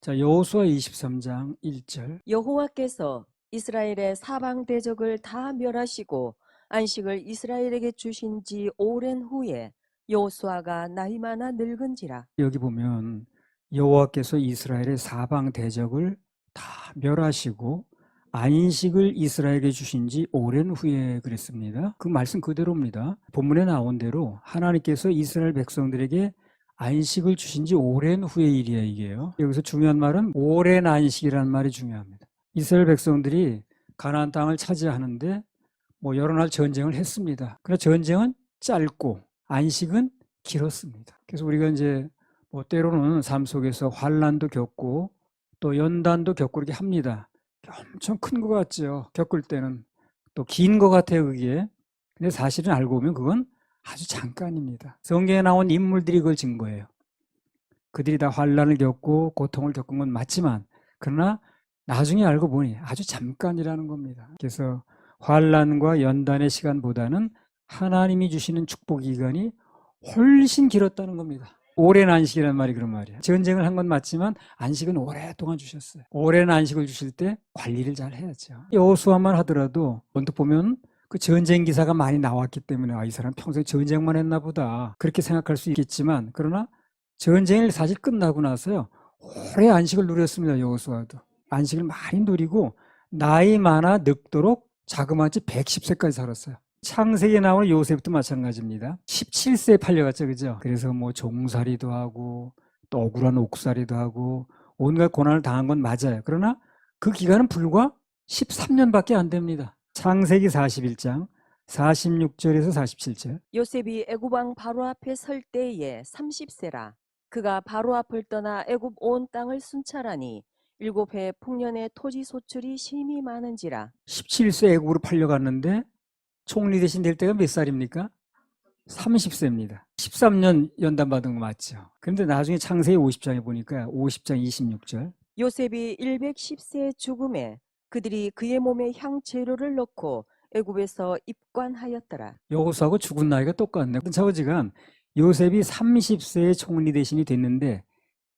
자, 여호수아 23장 1절. 여호와께서 이스라엘의 사방 대적을 다 멸하시고 안식을 이스라엘에게 주신 지 오랜 후에 여호수아가 나이 많아 늙은지라. 여기 보면 여호와께서 이스라엘의 사방 대적을 다 멸하시고 안식을 이스라엘에게 주신 지 오랜 후에 그랬습니다. 그 말씀 그대로입니다. 본문에 나온 대로 하나님께서 이스라엘 백성들에게 안식을 주신 지 오랜 후의 일이에요, 이게요. 여기서 중요한 말은 오랜 안식이라는 말이 중요합니다. 이스라엘 백성들이 가나안 땅을 차지하는데 여러 날 전쟁을 했습니다. 그러나 전쟁은 짧고 안식은 길었습니다. 그래서 우리가 이제 때로는 삶 속에서 환난도 겪고 또 연단도 겪고 이렇게 합니다. 엄청 큰 것 같죠. 겪을 때는 또 긴 것 같아요, 그게. 근데 사실은 알고 보면 그건 아주 잠깐입니다. 성경에 나온 인물들이 그걸 증거해요. 그들이 다 환난을 겪고 고통을 겪은 건 맞지만 그러나 나중에 알고 보니 아주 잠깐이라는 겁니다. 그래서 환난과 연단의 시간보다는 하나님이 주시는 축복 기간이 훨씬 길었다는 겁니다. 오랜 안식이라는 말이 그런 말이에요. 전쟁을 한 건 맞지만 안식은 오랫동안 주셨어요. 오랜 안식을 주실 때 관리를 잘 해야죠. 여호수아만 하더라도 언뜻 보면 그 전쟁 기사가 많이 나왔기 때문에 이 사람 평소에 전쟁만 했나 보다 그렇게 생각할 수 있겠지만 그러나 전쟁이 사실 끝나고 나서요 오래 안식을 누렸습니다. 여호수아도 안식을 많이 누리고 나이 많아 늙도록 자그마치 110세까지 살았어요. 창세기에 나오는 요셉도 마찬가지입니다. 17세에 팔려갔죠, 그죠? 그래서 종살이도 하고 또 억울한 옥살이도 하고 온갖 고난을 당한 건 맞아요. 그러나 그 기간은 불과 13년밖에 안 됩니다. 창세기 41장 46절에서 47절. 요셉이 애굽 왕 바로 앞에 설 때에 30세라. 그가 바로 앞을 떠나 애굽 온 땅을 순찰하니 7해 풍년의 토지 소출이 심히 많은지라. 17세 애국으로 팔려갔는데 총리 대신 될 때가 몇 살입니까? 30세입니다. 13년 연단받은 거 맞죠? 그런데 나중에 창세기 50장에 보니까 50장 26절. 요셉이 110세의 죽음에 그들이 그의 몸에 향 재료를 넣고 애굽에서 입관하였더라. 여호수아하고 죽은 나이가 똑같네. 차오지간 요셉이 30세의 총리 대신이 됐는데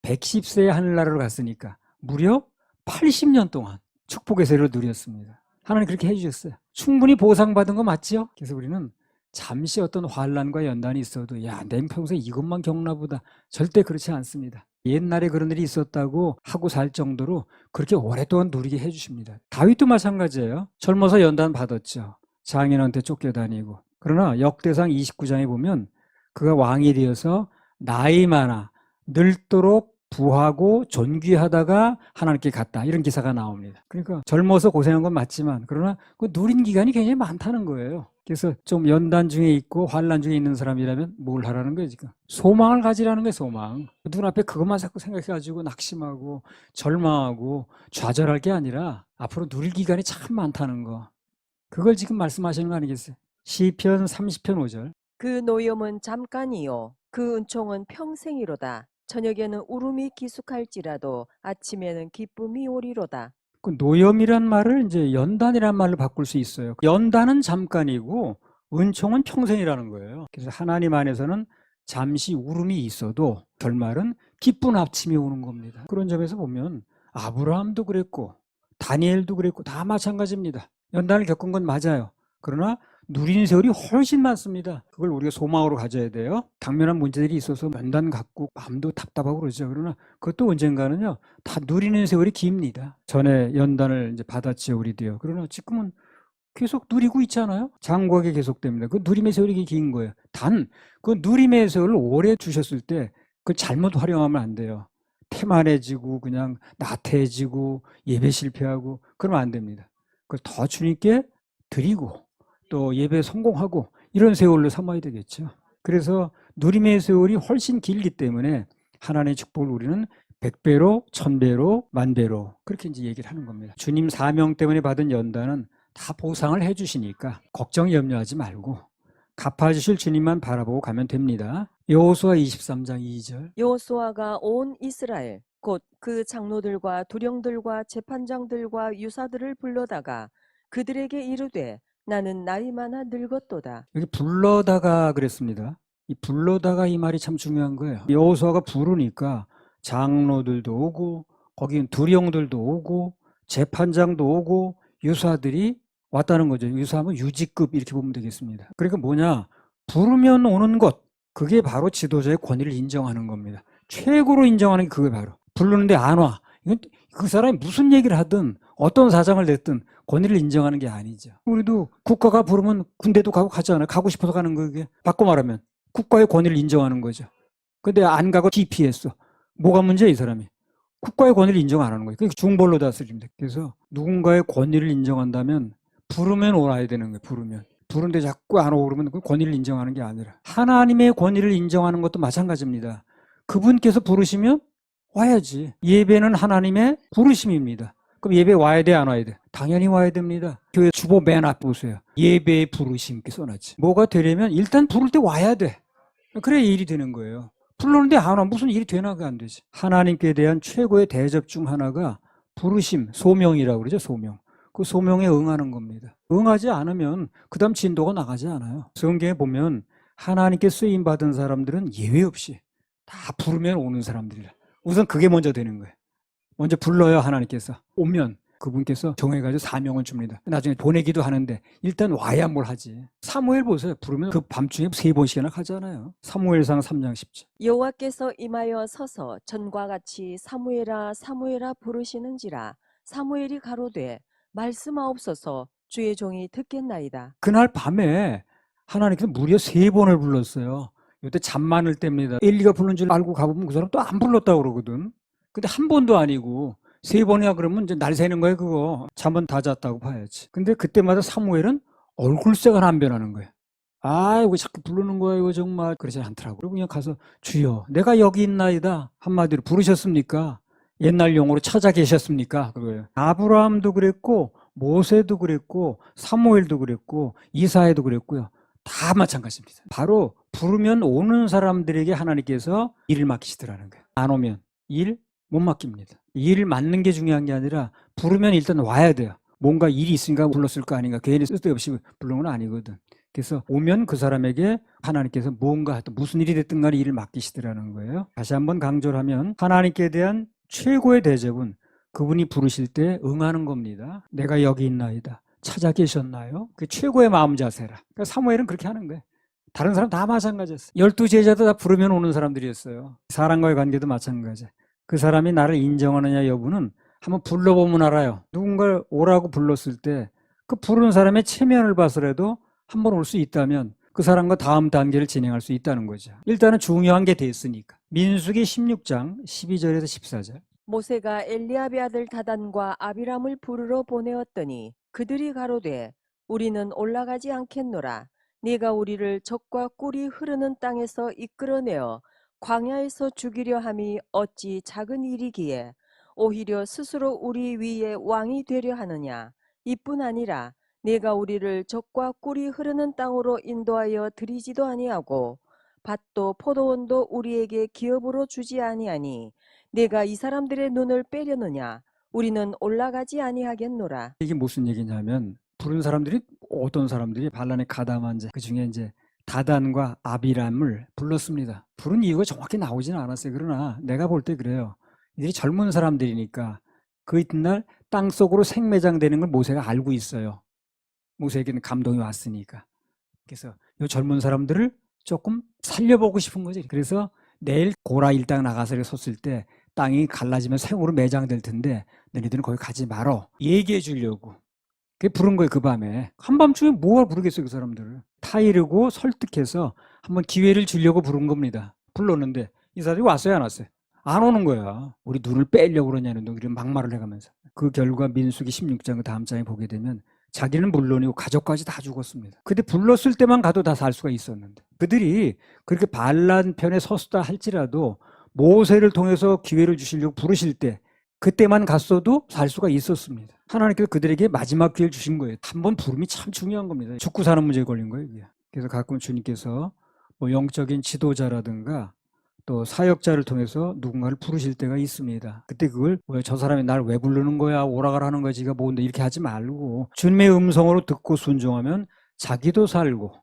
110세에 하늘나라로 갔으니까 무려 80년 동안 축복의 세를 누렸습니다. 하나님 그렇게 해주셨어요. 충분히 보상받은 거 맞죠? 그래서 우리는 잠시 어떤 환난과 연단이 있어도 내 평소에 이것만 겪나 보다. 절대 그렇지 않습니다. 옛날에 그런 일이 있었다고 하고 살 정도로 그렇게 오랫동안 누리게 해주십니다. 다윗도 마찬가지예요. 젊어서 연단 받았죠. 장인한테 쫓겨다니고. 그러나 역대상 29장에 보면 그가 왕이 되어서 나이 많아 늙도록 부하고 존귀하다가 하나님께 갔다. 이런 기사가 나옵니다. 그러니까 젊어서 고생한 건 맞지만 그러나 그 누린 기간이 굉장히 많다는 거예요. 그래서 좀 연단 중에 있고 환난 중에 있는 사람이라면 뭘 하라는 거예요, 지금? 소망을 가지라는 거예요, 소망. 눈앞에 그것만 자꾸 생각해가지고 낙심하고 절망하고 좌절할 게 아니라 앞으로 누릴 기간이 참 많다는 거. 그걸 지금 말씀하시는 거 아니겠어요? 시편 30편 5절. 그 노염은 잠깐이요 그 은총은 평생이로다. 저녁에는 울음이 기숙할지라도 아침에는 기쁨이 오리로다. 그 노염이란 말을 이제 연단이란 말로 바꿀 수 있어요. 연단은 잠깐이고 은총은 평생이라는 거예요. 그래서 하나님 안에서는 잠시 울음이 있어도 결말은 기쁜 아침이 오는 겁니다. 그런 점에서 보면 아브라함도 그랬고 다니엘도 그랬고 다 마찬가지입니다. 연단을 겪은 건 맞아요. 그러나 누리는 세월이 훨씬 많습니다. 그걸 우리가 소망으로 가져야 돼요. 당면한 문제들이 있어서 연단 갖고 마음도 답답하고 그러죠. 그러나 그것도 언젠가는요, 다 누리는 세월이 깁니다. 전에 연단을 이제 받았지요, 우리도요. 그러나 지금은 계속 누리고 있잖아요. 장구하게 계속됩니다. 그 누림의 세월이 긴 거예요. 단, 그 누림의 세월을 오래 주셨을 때 그걸 잘못 활용하면 안 돼요. 태만해지고 그냥 나태해지고 예배 실패하고 그러면 안 됩니다. 그걸 더 주님께 드리고 또 예배 성공하고 이런 세월로 삼아야 되겠죠. 그래서 누림의 세월이 훨씬 길기 때문에 하나님의 축복을 우리는 100배로, 1000배로, 만배로 그렇게 이제 얘기를 하는 겁니다. 주님 사명 때문에 받은 연단은 다 보상을 해주시니까 걱정 염려하지 말고 갚아주실 주님만 바라보고 가면 됩니다. 여호수아 23장 2절. 여호수아가 온 이스라엘 곧 그 장로들과 두령들과 재판장들과 유사들을 불러다가 그들에게 이르되 나는 나이 많아 늙었도다. 여기 불러다가 그랬습니다. 이 불러다가 이 말이 참 중요한 거예요. 여호수아가 부르니까 장로들도 오고 거긴 두령들도 오고 재판장도 오고 유사들이 왔다는 거죠. 유사하면 유지급 이렇게 보면 되겠습니다. 그러니까 뭐냐? 부르면 오는 것, 그게 바로 지도자의 권위를 인정하는 겁니다. 최고로 인정하는 게 그게 바로. 부르는데 안 와. 이건 그 사람이 무슨 얘기를 하든 어떤 사정을 냈든 권위를 인정하는 게 아니죠. 우리도 국가가 부르면 군대도 가고 가잖아요. 가고 싶어서 가는 거게. 바꿔 말하면 국가의 권위를 인정하는 거죠. 근데 안 가고 기피했어. 뭐가 문제야, 이 사람이? 국가의 권위를 인정 안 하는 거예요. 그러니까 중벌로 다스립니다. 그래서 누군가의 권위를 인정한다면 부르면 오라야 되는 거예요. 부르면. 부르는데 자꾸 안 오고 그러면 그 권위를 인정하는 게 아니라 하나님의 권위를 인정하는 것도 마찬가지입니다. 그분께서 부르시면 와야지. 예배는 하나님의 부르심입니다. 그럼 예배 와야 돼, 안 와야 돼? 당연히 와야 됩니다. 교회 주보 맨 앞 보세요. 예배의 부르심 이렇게 써놨지. 뭐가 되려면 일단 부를 때 와야 돼. 그래야 일이 되는 거예요. 불렀는데 안 와. 무슨 일이 되나? 그게 안 되지. 하나님께 대한 최고의 대접 중 하나가 부르심, 소명이라고 그러죠. 소명. 그 소명에 응하는 겁니다. 응하지 않으면 그 다음 진도가 나가지 않아요. 성경에 보면 하나님께 쓰임받은 사람들은 예외 없이 다 부르면 오는 사람들이라. 우선 그게 먼저 되는 거예요. 먼저 불러요. 하나님께서. 오면 그분께서 정해가지고 사명을 줍니다. 나중에 보내기도 하는데 일단 와야 뭘 하지. 사무엘 보세요. 부르면 그 밤중에 3번씩이나 가잖아요. 사무엘상 3장 10절. 여호와께서 임하여 서서 전과 같이 사무엘아 사무엘아 부르시는지라 사무엘이 가로되 말씀하옵소서 주의 종이 듣겠나이다. 그날 밤에 하나님께서 무려 3번을 불렀어요. 이때 잠 많을 때입니다. 엘리가 부른 줄 알고 가보면 그 사람 또 안 불렀다고 그러거든. 근데 한 번도 아니고 3번이야 그러면 이제 날 새는 거예요, 그거. 잠은 다 잤다고 봐야지. 근데 그때마다 사무엘은 얼굴색은 안 변하는 거예요. 아, 이거 자꾸 부르는 거야, 이거 정말. 그러지 않더라고. 그리고 그냥 가서 주여, 내가 여기 있나이다. 한마디로 부르셨습니까? 옛날 용어로 찾아 계셨습니까? 그거예요. 아브라함도 그랬고, 모세도 그랬고, 사무엘도 그랬고, 이사야도 그랬고요. 다 마찬가지입니다. 바로 부르면 오는 사람들에게 하나님께서 일을 맡기시더라는 거예요. 안 오면 일 못 맡깁니다. 일을 맡는 게 중요한 게 아니라 부르면 일단 와야 돼요. 뭔가 일이 있으니까 불렀을 거 아닌가. 괜히 쓸데없이 부른 건 아니거든. 그래서 오면 그 사람에게 하나님께서 뭔가 하여튼 무슨 일이 됐든 간에 일을 맡기시더라는 거예요. 다시 한번 강조를 하면 하나님께 대한 최고의 대접은 그분이 부르실 때 응하는 겁니다. 내가 여기 있나이다. 찾아 계셨나요? 그게 최고의 마음 자세라. 그러니까 사무엘은 그렇게 하는 거예요. 다른 사람 다 마찬가지였어요. 12제자도 다 부르면 오는 사람들이었어요. 사람과의 관계도 마찬가지예요. 그 사람이 나를 인정하느냐 여부는 한번 불러보면 알아요. 누군가를 오라고 불렀을 때 그 부르는 사람의 체면을 봐서라도 한번 올 수 있다면 그 사람과 다음 단계를 진행할 수 있다는 거죠. 일단은 중요한 게 됐으니까. 민수기 16장 12절에서 14절. 모세가 엘리압의 아들 다단과 아비람을 부르러 보내었더니 그들이 가로되 우리는 올라가지 않겠노라. 네가 우리를 적과 꿀이 흐르는 땅에서 이끌어내어 광야에서 죽이려 함이 어찌 작은 일이기에 오히려 스스로 우리 위에 왕이 되려 하느냐. 이뿐 아니라 네가 우리를 적과 꿀이 흐르는 땅으로 인도하여 들이지도 아니하고 밭도 포도원도 우리에게 기업으로 주지 아니하니 네가 이 사람들의 눈을 빼려느냐. 우리는 올라가지 아니하겠노라. 이게 무슨 얘기냐면 부른 사람들이 어떤 사람들이 반란에 가담한 자 그중에 이제 다단과 아비람을 불렀습니다. 부른 이유가 정확히 나오지는 않았어요. 그러나 내가 볼 때 그래요. 이들이 젊은 사람들이니까 그 이튿날 땅속으로 생매장되는 걸 모세가 알고 있어요. 모세에게는 감동이 왔으니까. 그래서 이 젊은 사람들을 조금 살려보고 싶은 거지. 그래서 내일 고라 일당 나가서 섰을 때 땅이 갈라지면 생으로 매장될 텐데 너희들은 거기 가지 말어. 얘기해 주려고. 그게 부른 거예요. 그 밤에. 한밤중에 뭐가 부르겠어요. 그 사람들을. 타이르고 설득해서 한번 기회를 주려고 부른 겁니다. 불렀는데 이 사람이 왔어요? 안 왔어요? 안 오는 거야. 우리 눈을 빼려고 그러냐는 우리 막말을 해가면서. 그 결과 민수기 16장 그 다음 장에 보게 되면 자기는 물론이고 가족까지 다 죽었습니다. 근데 불렀을 때만 가도 다 살 수가 있었는데 그들이 그렇게 반란 편에 섰다 할지라도 모세를 통해서 기회를 주시려고 부르실 때 그때만 갔어도 살 수가 있었습니다. 하나님께서 그들에게 마지막 기회를 주신 거예요. 한 번 부름이 참 중요한 겁니다. 죽고 사는 문제에 걸린 거예요. 이게. 그래서 가끔 주님께서 뭐 영적인 지도자라든가 또 사역자를 통해서 누군가를 부르실 때가 있습니다. 그때 그걸 왜 저 사람이 날 왜 부르는 거야? 오라가라 하는 거지가 뭔데 이렇게 하지 말고 주님의 음성으로 듣고 순종하면 자기도 살고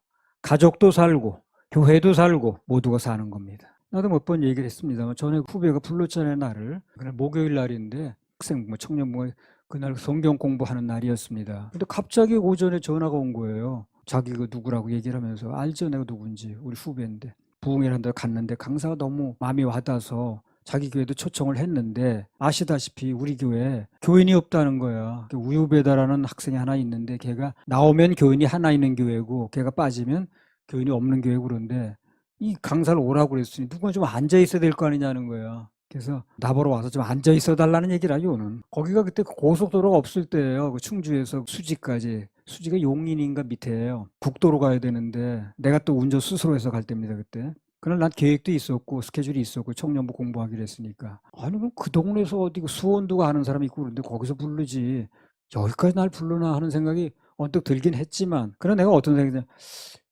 가족도 살고 교회도 살고 모두가 사는 겁니다. 나도 몇 번 얘기를 했습니다만 전에 후배가 불렀잖아요, 나를. 그날 목요일 날인데 학생 뭐 청년부 그날 성경 공부하는 날이었습니다. 근데 갑자기 오전에 전화가 온 거예요. 자기가 누구라고 얘기를 하면서 알죠, 내가 누군지. 우리 후배인데. 부흥회를 한다고 갔는데 강사가 너무 마음이 와닿아서 자기 교회도 초청을 했는데 아시다시피 우리 교회에 교인이 없다는 거야. 우유배다라는 학생이 하나 있는데 걔가 나오면 교인이 하나 있는 교회고 걔가 빠지면 교인이 없는 교회고 그런데 이 강사를 오라고 그랬으니 누가 좀 앉아 있어야 될 거 아니냐는 거야. 그래서 나보러 와서 좀 앉아 있어 달라는 얘기를 하죠, 오는. 거기가 그때 고속도로가 없을 때예요. 그 충주에서 수지까지. 수지가 용인인가 밑에예요. 국도로 가야 되는데 내가 또 운전 스스로 해서 갈 때입니다, 그때. 그날 난 계획도 있었고 스케줄이 있었고 청년부 공부하기로 했으니까. 아니 그럼 그 동네에서 어디 수원도 가는 사람이 있고 그런데 거기서 부르지. 여기까지 날 부르나 하는 생각이 언뜻 들긴 했지만 그러나 내가 어떤 생각이냐.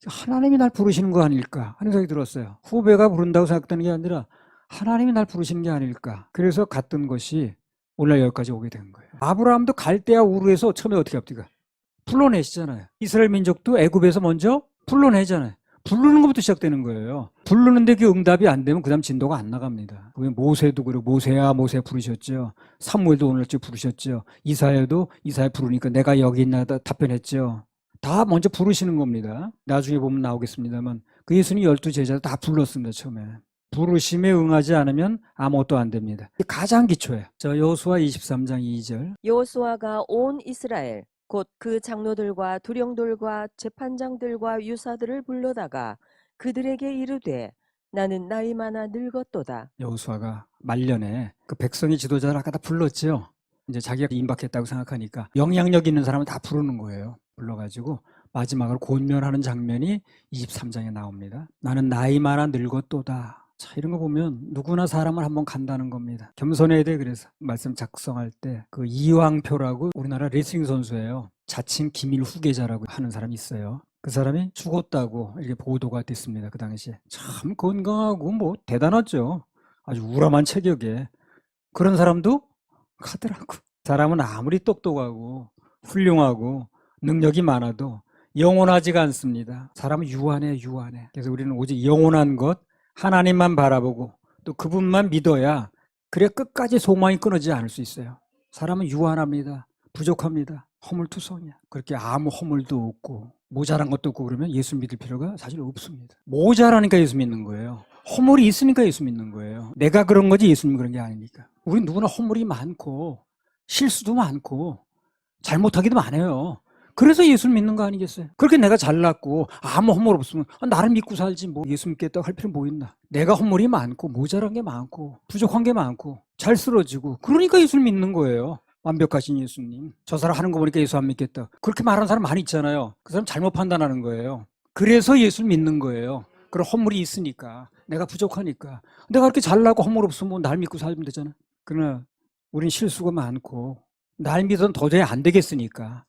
하나님이 날 부르시는 거 아닐까 하는 생각이 들었어요. 후배가 부른다고 생각되는 게 아니라 하나님이 날 부르시는 게 아닐까. 그래서 갔던 것이 오늘 여기까지 오게 된 거예요. 아브라함도 갈대아 우르에서 처음에 어떻게 합니까? 불러내시잖아요. 이스라엘 민족도 애굽에서 먼저 불러내잖아요. 부르는 것부터 시작되는 거예요. 부르는데 그 응답이 안 되면 그 다음 진도가 안 나갑니다. 모세도 그러고 모세야 모세 부르셨죠. 사무엘도 오늘쯤 부르셨죠. 이사야도 이사야 부르니까 내가 여기 있나 답변했죠. 다 먼저 부르시는 겁니다. 나중에 보면 나오겠습니다만 그 예수님 12제자도 다 불렀습니다. 처음에. 부르심에 응하지 않으면 아무것도 안 됩니다. 가장 기초예요. 여호수아 23장 2절. 여호수아가 온 이스라엘 곧 그 장로들과 두령들과 재판장들과 유사들을 불러다가 그들에게 이르되 나는 나이 많아 늙었도다. 여호수아가 말년에 그 백성의 지도자를 아까 다 불렀죠. 이제 자기가 임박했다고 생각하니까 영향력 있는 사람을 다 부르는 거예요. 불러가지고 마지막으로 권면하는 장면이 23장에 나옵니다. 나는 나이 많아 늙었도다. 자, 이런 거 보면 누구나 사람을 한번 간다는 겁니다. 겸손해야 돼. 그래서 말씀 작성할 때 그 이왕표라고 우리나라 레슬링 선수예요. 자칭 기밀 후계자라고 하는 사람이 있어요. 그 사람이 죽었다고 이렇게 보도가 됐습니다. 그 당시에. 참 건강하고 뭐 대단하죠. 아주 우람한 체격에. 그런 사람도 가더라고. 사람은 아무리 똑똑하고 훌륭하고 능력이 많아도 영원하지가 않습니다. 사람은 유한해, 유한해. 그래서 우리는 오직 영원한 것, 하나님만 바라보고 또 그분만 믿어야 그래 끝까지 소망이 끊어지지 않을 수 있어요. 사람은 유한합니다. 부족합니다. 허물투성이야. 그렇게 아무 허물도 없고 모자란 것도 없고 그러면 예수 믿을 필요가 사실 없습니다. 모자라니까 예수 믿는 거예요. 허물이 있으니까 예수 믿는 거예요. 내가 그런 거지 예수님 그런 게 아니니까. 우리 누구나 허물이 많고 실수도 많고 잘못하기도 많아요. 그래서 예수를 믿는 거 아니겠어요? 그렇게 내가 잘났고 아무 허물 없으면 나를 믿고 살지 뭐 예수 믿겠다고 할 필요 뭐 있나. 내가 허물이 많고 모자란 게 많고 부족한 게 많고 잘 쓰러지고 그러니까 예수를 믿는 거예요. 완벽하신 예수님. 저 사람 하는 거 보니까 예수 안 믿겠다. 그렇게 말하는 사람 많이 있잖아요. 그 사람 잘못 판단하는 거예요. 그래서 예수를 믿는 거예요. 그런 허물이 있으니까 내가 부족하니까 내가 그렇게 잘나고 허물 없으면 날 믿고 살면 되잖아. 그러나 우린 실수가 많고 날 믿어는 도저히 안 되겠으니까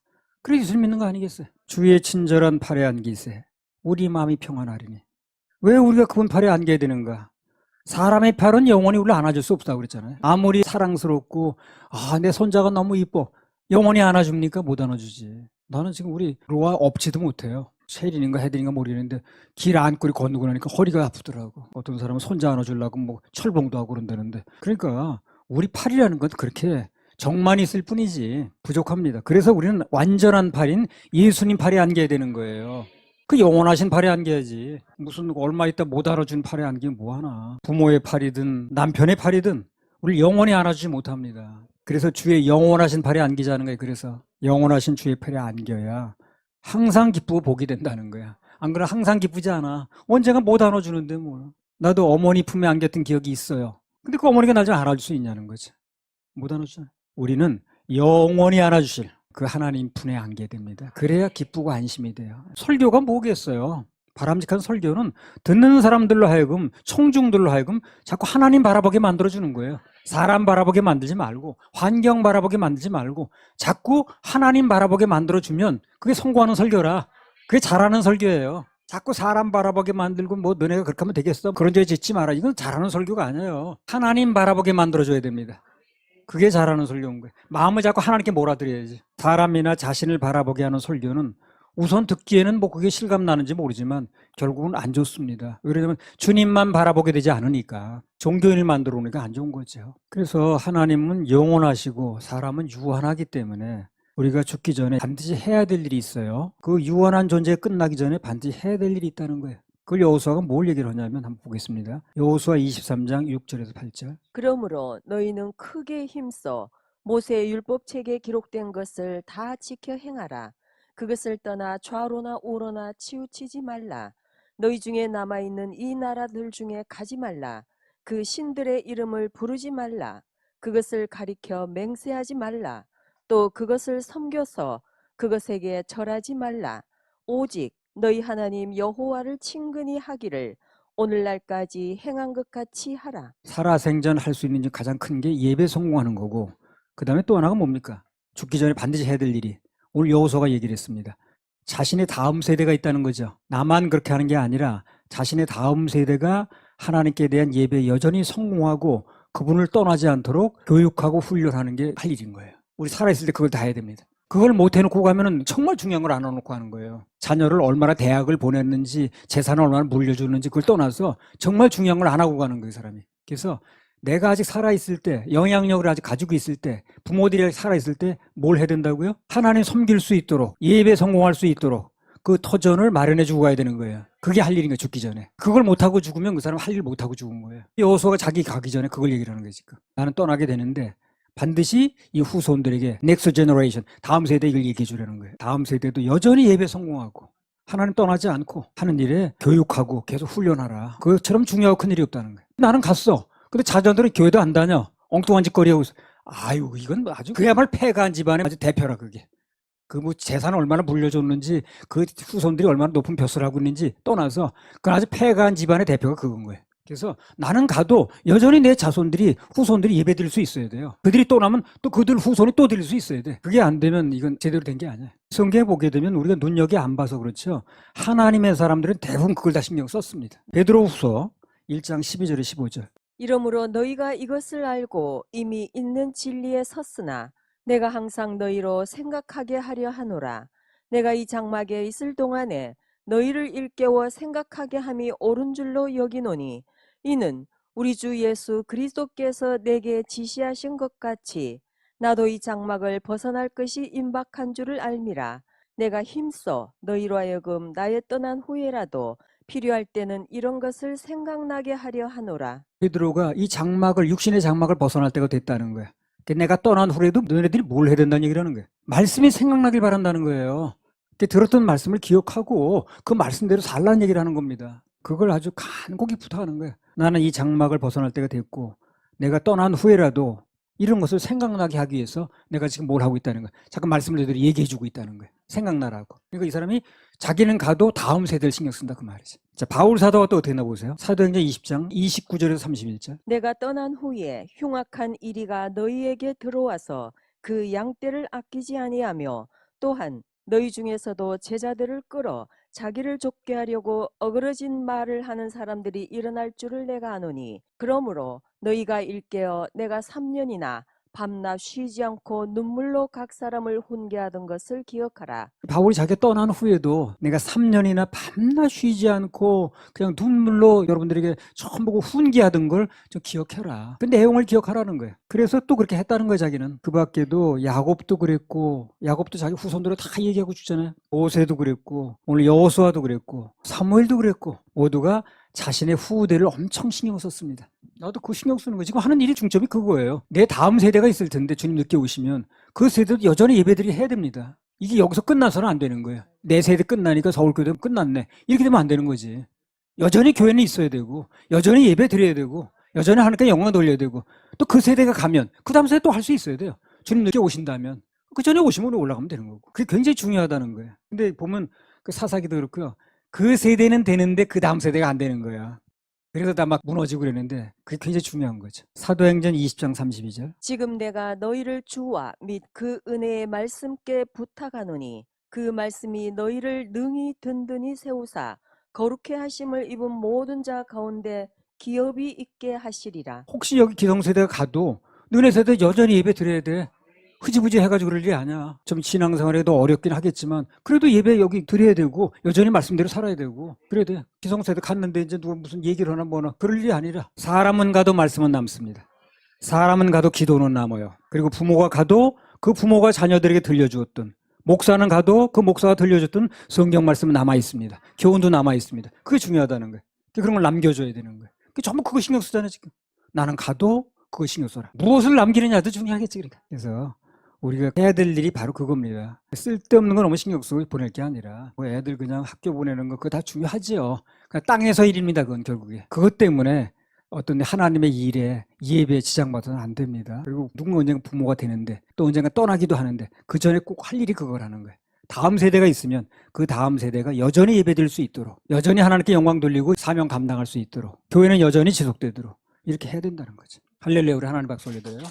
그래서 예수를 믿는 거 아니겠어요? 주의 친절한 팔에 안기세 우리 마음이 평안하리니. 왜 우리가 그분 팔에 안겨야 되는가? 사람의 팔은 영원히 우리를 안아줄 수 없다고 그랬잖아요. 아무리 사랑스럽고 내 손자가 너무 이뻐 영원히 안아줍니까? 못 안아주지. 나는 지금 우리 로아 업지도 못해요. 세린인가 해린인가 모르겠는데 길 안고 건너고 나니까 허리가 아프더라고. 어떤 사람은 손자 안아주려고 뭐 철봉도 하고 그런다는데. 그러니까 우리 팔이라는 건 그렇게 정만 있을 뿐이지 부족합니다. 그래서 우리는 완전한 팔인 예수님 팔에 안겨야 되는 거예요. 그 영원하신 팔에 안겨야지. 무슨 얼마 있다 못 알아준 팔에 안기면 뭐하나. 부모의 팔이든 남편의 팔이든 우리를 영원히 안아주지 못합니다. 그래서 주의 영원하신 팔에 안기자는 거예요. 그래서 영원하신 주의 팔에 안겨야 항상 기쁘고 복이 된다는 거야. 안 그러면 항상 기쁘지 않아. 언젠가 못 안아주는데 뭐. 나도 어머니 품에 안겼던 기억이 있어요. 근데 그 어머니가 날 좀 안아줄 수 있냐는 거지. 못 안아주잖아. 우리는 영원히 안아주실 그 하나님 품에 안게 됩니다. 그래야 기쁘고 안심이 돼요. 설교가 뭐겠어요? 바람직한 설교는 듣는 사람들로 하여금 청중들로 하여금 자꾸 하나님 바라보게 만들어주는 거예요. 사람 바라보게 만들지 말고 환경 바라보게 만들지 말고 자꾸 하나님 바라보게 만들어주면 그게 성공하는 설교라. 그게 잘하는 설교예요. 자꾸 사람 바라보게 만들고 뭐 너네가 그렇게 하면 되겠어? 그런 죄 짓지 마라. 이건 잘하는 설교가 아니에요. 하나님 바라보게 만들어줘야 됩니다. 그게 잘하는 설교인 거예요. 마음을 자꾸 하나님께 몰아드려야지. 사람이나 자신을 바라보게 하는 설교는 우선 듣기에는 뭐 그게 실감 나는지 모르지만 결국은 안 좋습니다. 왜냐하면 주님만 바라보게 되지 않으니까 종교인을 만들어 놓으니까 안 좋은 거죠. 그래서 하나님은 영원하시고 사람은 유한하기 때문에 우리가 죽기 전에 반드시 해야 될 일이 있어요. 그 유한한 존재가 끝나기 전에 반드시 해야 될 일이 있다는 거예요. 그걸 여호수아가 뭘 얘기를 하냐면 한번 보겠습니다. 여호수아 23장 6절에서 8절. 그러므로 너희는 크게 힘써 모세의 율법책에 기록된 것을 다 지켜 행하라. 그것을 떠나 좌로나 우로나 치우치지 말라. 너희 중에 남아있는 이 나라들 중에 가지 말라. 그 신들의 이름을 부르지 말라. 그것을 가리켜 맹세하지 말라. 또 그것을 섬겨서 그것에게 절하지 말라. 오직 너희 하나님 여호와를 친근히 하기를 오늘날까지 행한 것 같이 하라. 살아생전 할 수 있는 가장 큰 게 예배 성공하는 거고, 그 다음에 또 하나가 뭡니까? 죽기 전에 반드시 해야 될 일이, 오늘 여호수아가 얘기를 했습니다. 자신의 다음 세대가 있다는 거죠. 나만 그렇게 하는 게 아니라 자신의 다음 세대가 하나님께 대한 예배에 여전히 성공하고 그분을 떠나지 않도록 교육하고 훈련하는 게 할 일인 거예요. 우리 살아있을 때 그걸 다 해야 됩니다. 그걸 못 해놓고 가면은 정말 중요한 걸 안 해놓고 하는 거예요. 자녀를 얼마나 대학을 보냈는지, 재산을 얼마나 물려주는지 그걸 떠나서 정말 중요한 걸 안 하고 가는 거예요, 사람이. 그래서 내가 아직 살아있을 때, 영향력을 아직 가지고 있을 때, 부모들이 살아있을 때 뭘 해야 된다고요? 하나님 섬길 수 있도록, 예배 성공할 수 있도록 그 터전을 마련해 주고 가야 되는 거예요. 그게 할 일인 거예요, 죽기 전에. 그걸 못하고 죽으면 그 사람 할 일 못하고 죽은 거예요. 여호수아가 자기 가기 전에 그걸 얘기를 하는 거예요, 지금. 나는 떠나게 되는데 반드시 이 후손들에게 next generation, 다음 세대에 이걸 얘기해 주려는 거예요. 다음 세대도 여전히 예배 성공하고 하나님 떠나지 않고 하는 일에 교육하고 계속 훈련하라. 그것처럼 중요하고 큰 일이 없다는 거예요. 나는 갔어. 근데 자녀들은 교회도 안 다녀. 엉뚱한 짓거리 하고 있어. 아유, 이건 아주 그야말로 패가한 집안의 아주 대표라, 그게. 그 뭐 재산을 얼마나 물려줬는지, 그 후손들이 얼마나 높은 벼슬을 하고 있는지 떠나서 그건 아주 패가한 집안의 대표가 그건 거예요. 그래서 나는 가도 여전히 내 자손들이, 후손들이 예배 드릴 수 있어야 돼요. 그들이 떠나면 또 그들 후손이 또 드릴 수 있어야 돼. 그게 안 되면 이건 제대로 된 게 아니야. 성경에 보게 되면 우리가 눈여겨 안 봐서 그렇죠. 하나님의 사람들은 대부분 그걸 다 신경 썼습니다. 베드로후서 1장 12절에 15절. 이러므로 너희가 이것을 알고 이미 있는 진리에 섰으나 내가 항상 너희로 생각하게 하려 하노라. 내가 이 장막에 있을 동안에 너희를 일깨워 생각하게 함이 옳은 줄로 여기노니 이는 우리 주 예수 그리스도께서 내게 지시하신 것 같이 나도 이 장막을 벗어날 것이 임박한 줄을 알미라. 내가 힘써 너희로 하여금 나의 떠난 후에라도 필요할 때는 이런 것을 생각나게 하려 하노라. 베드로가 이 장막을, 육신의 장막을 벗어날 때가 됐다는 거야. 그러니까 내가 떠난 후에도 너네들이 뭘 해야 된다는 얘기를 하는 거야. 말씀이 생각나길 바란다는 거예요. 그러니까 들었던 말씀을 기억하고 그 말씀대로 살라는 얘기를 하는 겁니다. 그걸 아주 간곡히 부탁하는 거야. 나는 이 장막을 벗어날 때가 됐고 내가 떠난 후에라도 이런 것을 생각나게 하기 위해서 내가 지금 뭘 하고 있다는 거야. 잠깐 말씀을 너희들이 얘기해 주고 있다는 거야. 생각나라고. 그러니까 이 사람이 자기는 가도 다음 세대를 신경 쓴다, 그 말이지. 자, 바울 사도가 또 어떻게 나 보세요? 사도행전 20장 29절에서 31절. 내가 떠난 후에 흉악한 이리가 너희에게 들어와서 그 양떼를 아끼지 아니하며 또한 너희 중에서도 제자들을 끌어 자기를 좁게 하려고 어그러진 말을 하는 사람들이 일어날 줄을 내가 아노니 그러므로 너희가 일깨어 내가 3년이나 밤낮 쉬지 않고 눈물로 각 사람을 훈계하던 것을 기억하라. 바울이 자기가 떠난 후에도 내가 3년이나 밤낮 쉬지 않고 그냥 눈물로 여러분들에게 처음 보고 훈계하던 걸 좀 기억해라. 그 내용을 기억하라는 거예요. 그래서 또 그렇게 했다는 거예요, 자기는. 그 밖에도 야곱도 그랬고, 야곱도 자기 후손들을 다 얘기하고 주잖아요. 모세도 그랬고, 오늘 여호수아도 그랬고, 사무엘도 그랬고, 모두가 자신의 후대를 엄청 신경 썼습니다. 나도 그 신경 쓰는 거 지금 하는 일이 중점이 그거예요. 내 다음 세대가 있을 텐데 주님 늦게 오시면 그 세대도 여전히 예배드리 해야 됩니다. 이게 여기서 끝나서는 안 되는 거예요. 내 세대 끝나니까 서울교회 끝났네. 이렇게 되면 안 되는 거지. 여전히 교회는 있어야 되고 여전히 예배 드려야 되고 여전히 하나님께 영광 돌려야 되고 또 그 세대가 가면 그 다음 세대 또 할 수 있어야 돼요. 주님 늦게 오신다면 그 전에 오시면 올라가면 되는 거고. 그게 굉장히 중요하다는 거예요. 근데 보면 그 사사기도 그렇고요. 그 세대는 되는데 그 다음 세대가 안 되는 거야. 그래서 다 막 무너지고 그랬는데 그게 굉장히 중요한 거죠. 사도행전 20장 32절. 지금 내가 너희를 주와 및 그 은혜의 말씀께 부탁하노니 그 말씀이 너희를 능히 든든히 세우사 거룩해 하심을 입은 모든 자 가운데 기업이 있게 하시리라. 혹시 여기 기성세대가 가도 너네 세대 여전히 예배 드려야 돼. 흐지부지 해가지고 그럴 일이 아니야. 좀 신앙생활에도 어렵긴 하겠지만 그래도 예배 여기 드려야 되고 여전히 말씀대로 살아야 되고 그래야 돼. 기성세대 갔는데 이제 누가 무슨 얘기를 하나 뭐나 그럴 일이 아니라 사람은 가도 말씀은 남습니다. 사람은 가도 기도는 남아요. 그리고 부모가 가도 그 부모가 자녀들에게 들려주었던 목사는 가도 그 목사가 들려줬던 성경 말씀은 남아 있습니다. 교훈도 남아 있습니다. 그게 중요하다는 거예요. 그런 걸 남겨줘야 되는 거예요. 전부 그거 신경 쓰잖아요 지금. 나는 가도 그거 신경 써라. 무엇을 남기느냐도 중요하겠지. 그러니까. 그래서 우리가 해야 될 일이 바로 그겁니다. 쓸데없는 건 너무 신경 쓰고 보낼 게 아니라 뭐 애들 그냥 학교 보내는 거 그거 다 중요하지요. 그냥 땅에서 일입니다. 그건 결국에. 그것 때문에 어떤 하나님의 일에 예배에 지장받아서는 안 됩니다. 그리고 누군가 언젠가 부모가 되는데 또 언젠가 떠나기도 하는데 그 전에 꼭 할 일이 그거라는 거예요. 다음 세대가 있으면 그 다음 세대가 여전히 예배드릴 수 있도록 여전히 하나님께 영광 돌리고 사명 감당할 수 있도록 교회는 여전히 지속되도록 이렇게 해야 된다는 거죠. 할렐루야. 우리 하나님 박수 올려드려요.